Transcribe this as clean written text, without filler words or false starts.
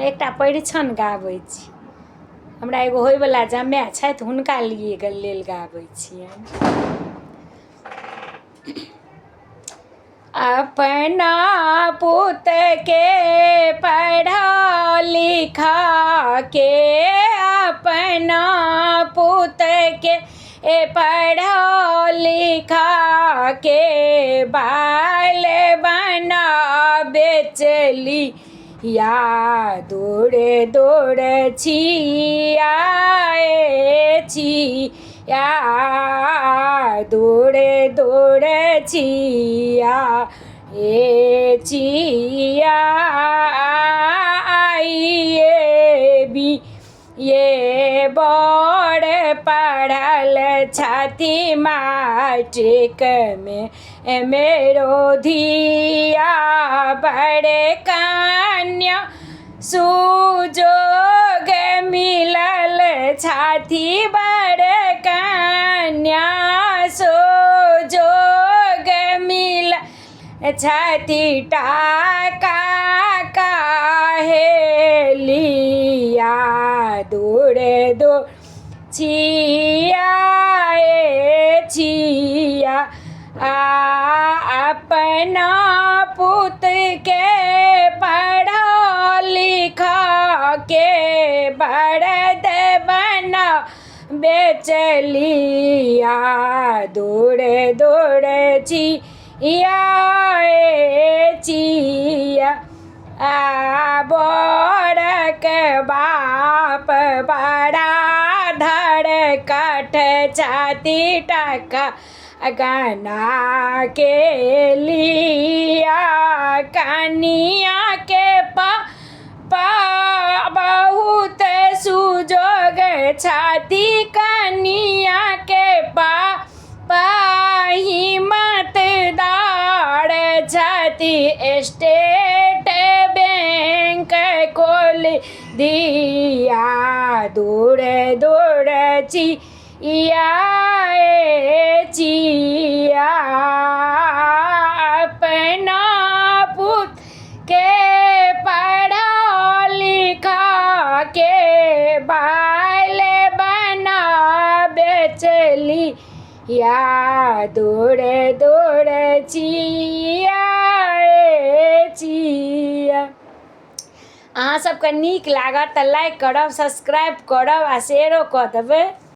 एकटा परिछन गाबै छी। हमरा एगो होइवला जमाय छथि, हुनका लिए लेल गाबै छियनि। अपना पुत के पढ़ा लिखा के, अपना पुत के पढ़ा लिखा के, बाल बना बेचली या दौड़े दौड़े छिया छिया, दौड़े दौड़े छिया ए छिया, आइए भी ये बड़ पढ़ल छथि मैट्रिक में मेरो धिया, बड़े कन्या सुजोग मिलल छथि, बड़े कन्या सुजोग मिलल छथि, टाका काहे लिया दौड़े दो छिया छिया, अपना पुत के पढ़ा लिखा के, बड़द बना बेचलिया दौड़े दौड़े छिया छिया, बड़क बाप बड़ा धड़ कट छथि, टका गना के लिया, कनिया के बहुत सुजोग छथि, कनिया के हिम्मतदार छथि, स्टेट बैंक खोल दिया दौड़े दौड़े छिया छिया, अपना पुत के पढ़ा लिखा के, बाल बना बेचली या दौड़े दौड़े छिया छिया। अहाँ सबके नीक लागत तऽ लाइक करब, सब्सक्राइब करब आ शेयरो कऽ देबै।